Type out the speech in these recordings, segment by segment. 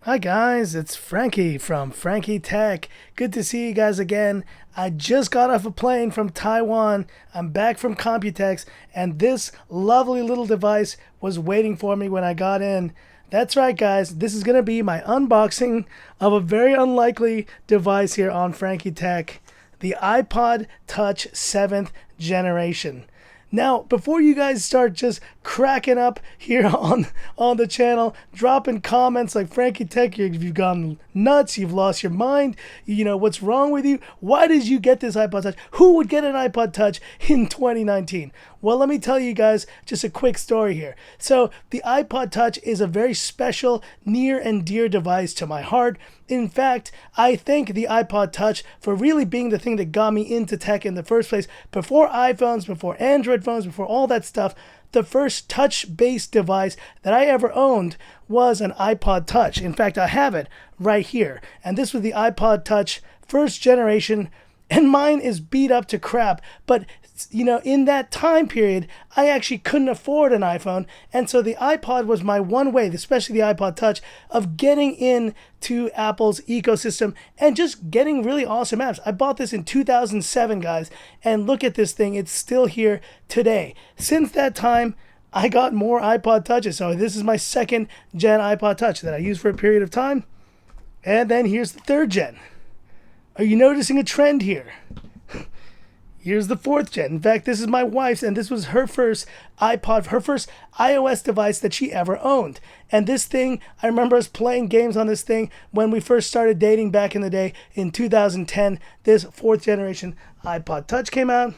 Hi guys, it's Frankie from Frankie Tech. Good to see you guys again. I just got off a plane from Taiwan. I'm back from Computex, and this lovely little device was waiting for me when I got in. That's right, guys. This is going to be my unboxing of a very unlikely device here on Frankie Tech, the iPod Touch 7th generation. Now, before you guys start just cracking up here on the channel, dropping comments like Frankie Tech, you've gone nuts, you've lost your mind, you know, what's wrong with you? Why did you get this iPod Touch? Who would get an iPod Touch in 2019? Well, let me tell you guys just a quick story here. So, the iPod Touch is a very special, near and dear device to my heart. In fact, I thank the iPod Touch for really being the thing that got me into tech in the first place. Before iPhones, before Android phones, before all that stuff, the first touch-based device that I ever owned was an iPod Touch. In fact, I have it right here. And this was the iPod Touch first generation, and mine is beat up to crap. But you know, in that time period, I actually couldn't afford an iPhone, and so the iPod was my one way, especially the iPod Touch, of getting into Apple's ecosystem and just getting really awesome apps. I bought this in 2007, guys, and look at this thing. It's still here today. Since that time, I got more iPod Touches, so this is my second gen iPod Touch that I used for a period of time. And then here's the third gen. Are you noticing a trend here? Here's the fourth gen. In fact, this is my wife's, and this was her first iPod, her first iOS device that she ever owned. And this thing, I remember us playing games on this thing when we first started dating back in the day in 2010. This fourth generation iPod Touch came out.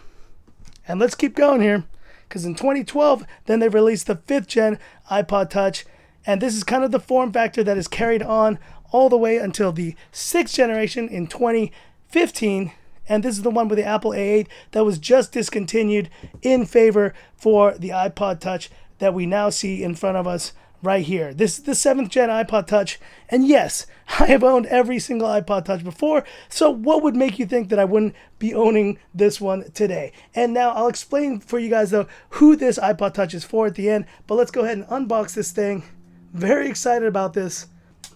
And let's keep going here, because in 2012, then they released the fifth gen iPod Touch. And this is kind of the form factor that is carried on all the way until the sixth generation in 2015. And this is the one with the Apple A8 that was just discontinued in favor for the iPod Touch that we now see in front of us right here. This is the 7th gen iPod Touch. And yes, I have owned every single iPod Touch before. So what would make you think that I wouldn't be owning this one today? And now I'll explain for you guys, though, who this iPod Touch is for at the end. But let's go ahead and unbox this thing. Very excited about this.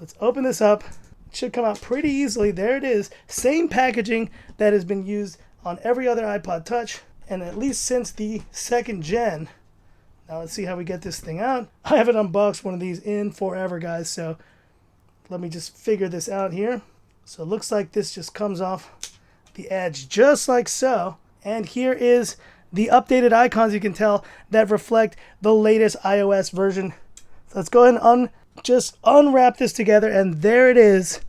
Let's open this up. It should come out pretty easily. There it is. Same packaging that has been used on every other iPod Touch, and at least since the second gen. Now let's see how we get this thing out. I haven't unboxed one of these in forever, guys, so let me just figure this out here. So it looks like this just comes off the edge just like so. And here is the updated icons, you can tell, that reflect the latest iOS version. So let's go ahead and just unwrap this together, and there it is,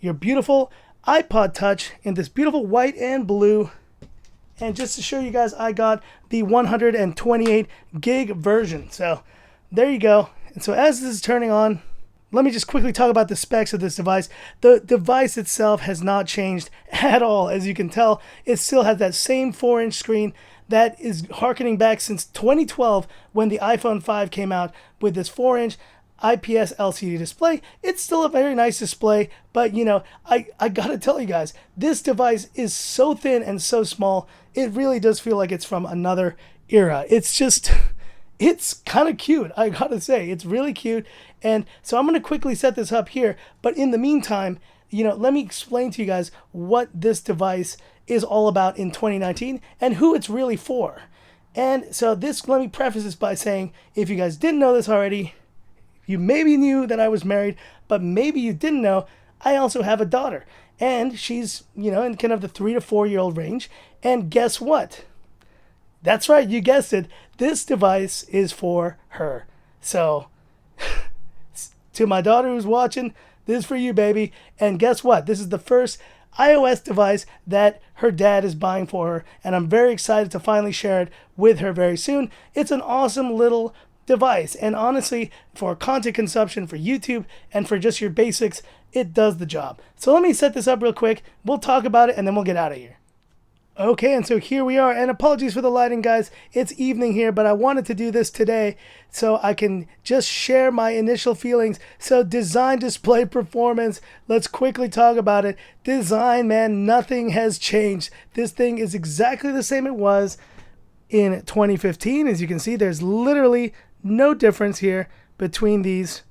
your beautiful iPod Touch in this beautiful white and blue. And just to show you guys, I got the 128 gig version. So there you go. And so as this is turning on, let me just quickly talk about the specs of this device. The device itself has not changed at all. As you can tell, it still has that same 4-inch screen that is harkening back since 2012 when the iPhone 5 came out with this 4-inch IPS LCD display. It's still a very nice display, but you know, I gotta tell you guys, this device is so thin and so small, it really does feel like it's from another era. It's just, it's kind of cute, I gotta say. It's really cute. And so I'm gonna quickly set this up here, but in the meantime, you know, let me explain to you guys what this device is all about in 2019 and who it's really for. And so this, let me preface this by saying, if you guys didn't know this already, you maybe knew that I was married, but maybe you didn't know I also have a daughter. And she's, you know, in kind of the 3 to 4 year old range. And guess what? That's right, you guessed it. This device is for her. So, to my daughter who's watching, this is for you, baby. And guess what? This is the first iOS device that her dad is buying for her. And I'm very excited to finally share it with her very soon. It's an awesome little device, and honestly, for content consumption, for YouTube, and for just your basics, it does the job. So let me set this up real quick. We'll talk about it, and then we'll get out of here. Okay, and so here we are, and apologies for the lighting, guys. It's evening here, but I wanted to do this today so I can just share my initial feelings. So design, display, performance, let's quickly talk about it. Design, man, nothing has changed. This thing is exactly the same it was in 2015. As you can see, there's literally no difference here between these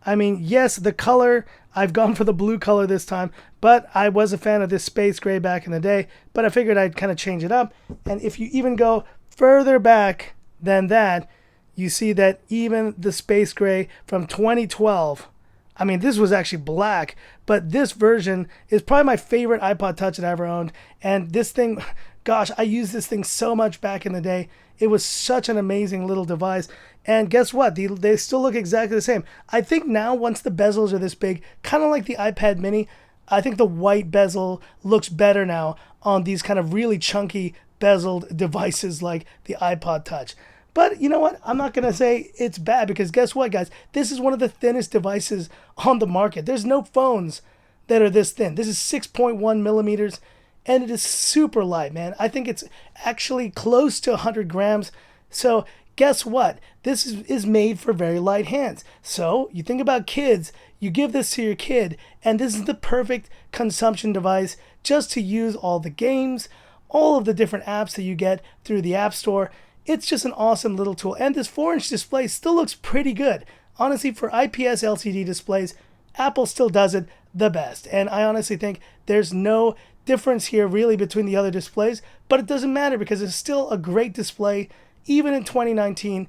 I mean, yes, the color, I've gone for the blue color this time, but I was a fan of this space gray back in the day, but I figured I'd kind of change it up. And if you even go further back than that, you see that even the space gray from 2012, I mean, this was actually black, but this version is probably my favorite iPod Touch that I ever owned. And this thing, gosh, I used this thing so much back in the day. It was such an amazing little device. And guess what? They still look exactly the same. I think now, once the bezels are this big, kind of like the iPad mini, I think the white bezel looks better now on these kind of really chunky bezeled devices like the iPod Touch. But you know what? I'm not going to say it's bad, because guess what, guys? This is one of the thinnest devices on the market. There's no phones that are this thin. This is 6.1 millimeters, and it is super light, man. I think it's actually close to 100 grams. So guess what? This is made for very light hands. So you think about kids, you give this to your kid, and this is the perfect consumption device just to use all the games, all of the different apps that you get through the App Store. It's just an awesome little tool. And this 4-inch display still looks pretty good. Honestly, for IPS LCD displays, Apple still does it the best. And I honestly think there's no difference here really between the other displays, but it doesn't matter because it's still a great display even in 2019.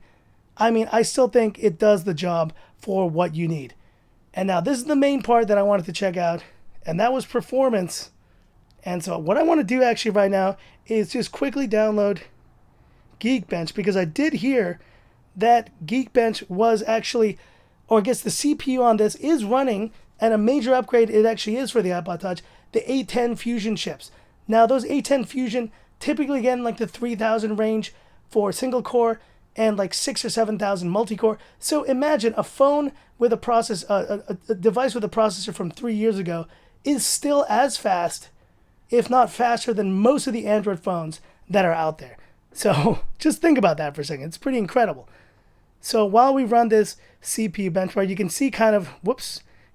I mean, I still think it does the job for what you need. And now this is the main part that I wanted to check out, and that was performance. And so what I want to do actually right now is just quickly download Geekbench, because I did hear that Geekbench was actually, or I guess the CPU on this is running, and a major upgrade it actually is for the iPod Touch, the A10 Fusion chips. Now those A10 Fusion typically get in like the 3000 range for single core and like 6,000 or 7,000 multi-core. So imagine a phone with a device with a processor from 3 years ago is still as fast, if not faster, than most of the Android phones that are out there. So just think about that for a second. It's pretty incredible. So while we run this CPU benchmark, you can see kind of,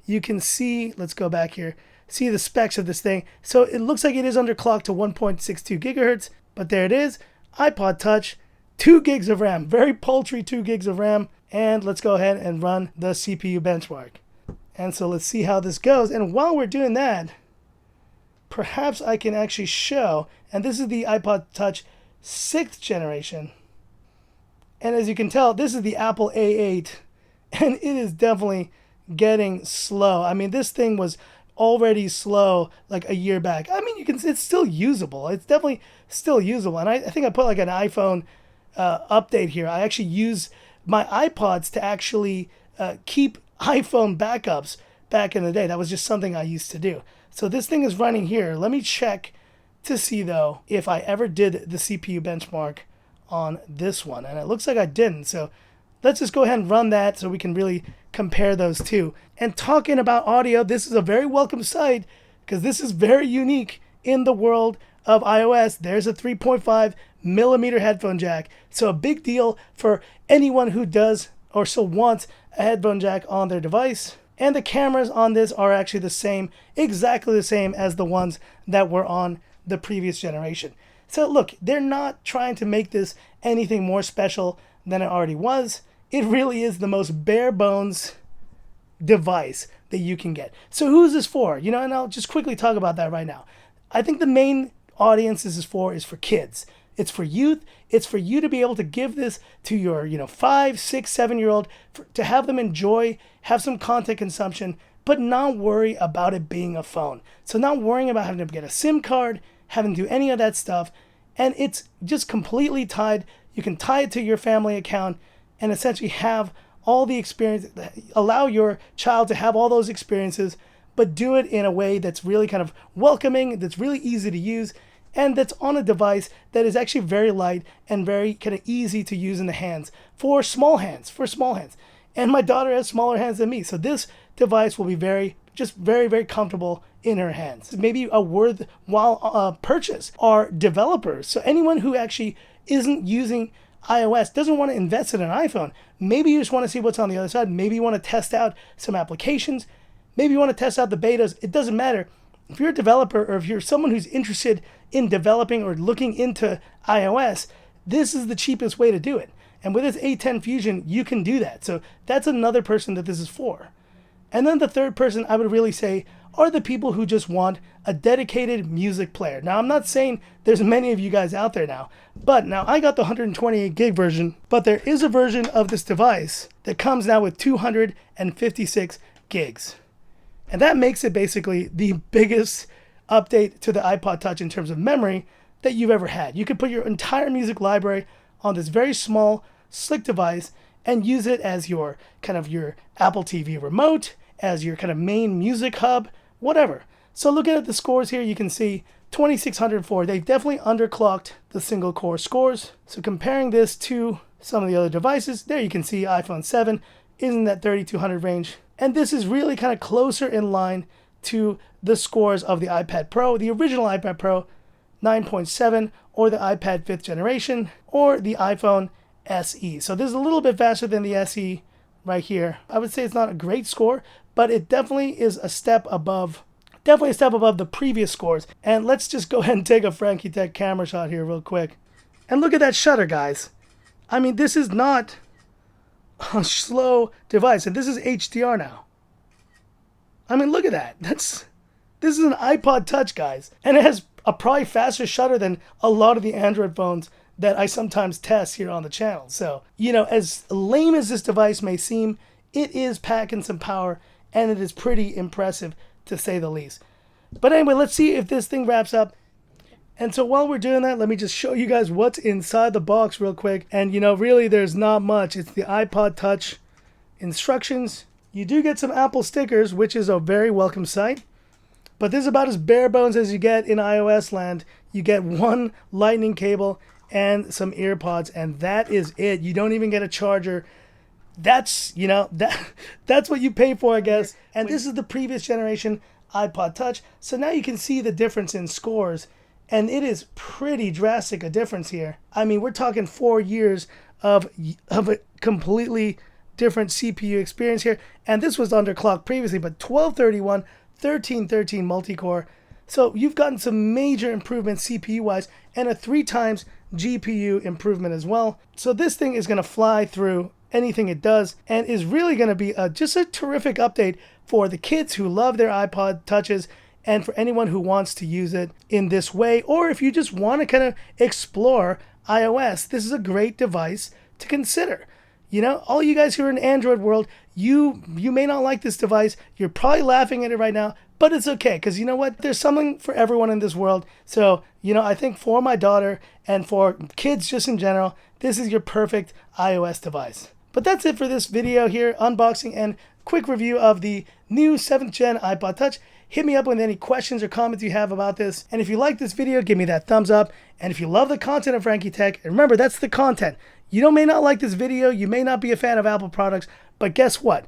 you can see, let's go back here, see the specs of this thing. So it looks like it is underclocked to 1.62 gigahertz, but there it is. iPod Touch, 2 gigs of RAM, very paltry 2 gigs of RAM. And let's go ahead and run the CPU benchmark. And so let's see how this goes. And while we're doing that, perhaps I can actually show, and this is the iPod Touch 6th generation. And as you can tell, this is the Apple A8, and it is definitely getting slow. I mean, this thing was already slow like a year back. I mean, it's still usable. It's definitely still usable. And I think I put like an iPhone update here. I actually use my iPods to actually keep iPhone backups back in the day. That was just something I used to do. So this thing is running here. Let me check to see though if I ever did the CPU benchmark on this one, and it looks like I didn't. So let's just go ahead and run that so we can really compare those two. And talking about audio, this is a very welcome sight because this is very unique in the world of iOS. There's a 3.5 millimeter headphone jack, so a big deal for anyone who does or still wants a headphone jack on their device. And the cameras on this are actually the same, exactly the same as the ones that were on the previous generation. So look, they're not trying to make this anything more special than it already was. It really is the most bare bones device that you can get. So who's this for? And I'll just quickly talk about that right now. I think the main audience this is for kids. It's for youth. It's for you to be able to give this to your 5, 6, 7-year-old to have them enjoy, have some content consumption, but not worry about it being a phone. So not worrying about having to get a SIM card, having to do any of that stuff. And it's just completely tied. You can tie it to your family account and essentially have all the experience, allow your child to have all those experiences, but do it in a way that's really kind of welcoming, that's really easy to use, and that's on a device that is actually very light and very kind of easy to use in the hands for small hands. And my daughter has smaller hands than me, so this device will be very, very comfortable in her hands. Maybe a worthwhile purchase are developers. So anyone who actually isn't using iOS, doesn't want to invest in an iPhone, maybe you just want to see what's on the other side. Maybe you want to test out some applications. Maybe you want to test out the betas. It doesn't matter. If you're a developer or if you're someone who's interested in developing or looking into iOS, this is the cheapest way to do it. And with this A10 Fusion, you can do that. So that's another person that this is for. And then the third person I would really say are the people who just want a dedicated music player. Now, I'm not saying there's many of you guys out there now, but now I got the 128 gig version, but there is a version of this device that comes now with 256 gigs. And that makes it basically the biggest update to the iPod Touch in terms of memory that you've ever had. You could put your entire music library on this very small, slick device and use it as your kind of your Apple TV remote, as your kind of main music hub, whatever. So looking at the scores here, you can see 2604. They've definitely underclocked the single core scores. So comparing this to some of the other devices, there you can see iPhone 7 is in that 3200 range. And this is really kind of closer in line to the scores of the iPad Pro, the original iPad Pro 9.7, or the iPad 5th generation, or the iPhone SE. So this is a little bit faster than the SE right here. I would say it's not a great score, but it definitely is a step above, the previous scores. And let's just go ahead and take a Frankie Tech camera shot here real quick. And look at that shutter, guys. I mean, this is not a slow device, and this is HDR now. I mean, look at that. This is an iPod Touch, guys, and it has a probably faster shutter than a lot of the Android phones that I sometimes test here on the channel. So, you know, as lame as this device may seem, it is packing some power, and it is pretty impressive to say the least. But anyway, let's see if this thing wraps up. And so while we're doing that, let me just show you guys what's inside the box real quick. And you know, really there's not much. It's the iPod Touch instructions. You do get some Apple stickers, which is a very welcome sight. But this is about as bare bones as you get in iOS land. You get one lightning cable and some earpods, and that is it. You don't even get a charger. That's, you know, that's what you pay for, I guess. And this is the previous generation iPod Touch. So now you can see the difference in scores. And it is pretty drastic a difference here. I mean, we're talking 4 years of a completely different CPU experience here. And this was underclocked previously, but 1231, 1313 multi-core. So you've gotten some major improvements CPU-wise and a 3 times GPU improvement as well. So this thing is going to fly through anything it does and is really going to be just a terrific update for the kids who love their iPod Touches, and for anyone who wants to use it in this way, or if you just want to kind of explore iOS, this is a great device to consider. You know, all you guys who are in Android world, you may not like this device. You're probably laughing at it right now, but it's okay, because you know what? There's something for everyone in this world. So, you know, I think for my daughter and for kids just in general, this is your perfect iOS device. But that's it for this video here, unboxing and quick review of the new 7th gen iPod Touch. Hit me up with any questions or comments you have about this. And if you like this video, give me that thumbs up. And if you love the content of Frankie Tech, and remember, that's the content. You may not like this video, you may not be a fan of Apple products, but guess what?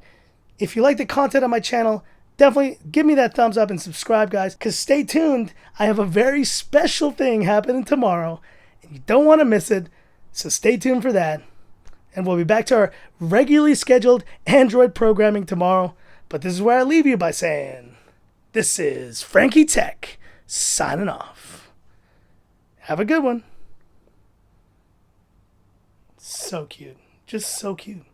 If you like the content on my channel, definitely give me that thumbs up and subscribe, guys, because stay tuned. I have a very special thing happening tomorrow, and you don't want to miss it, so stay tuned for that. And we'll be back to our regularly scheduled Android programming tomorrow. But this is where I leave you by saying, this is Frankie Tech, signing off. Have a good one. So cute. Just so cute.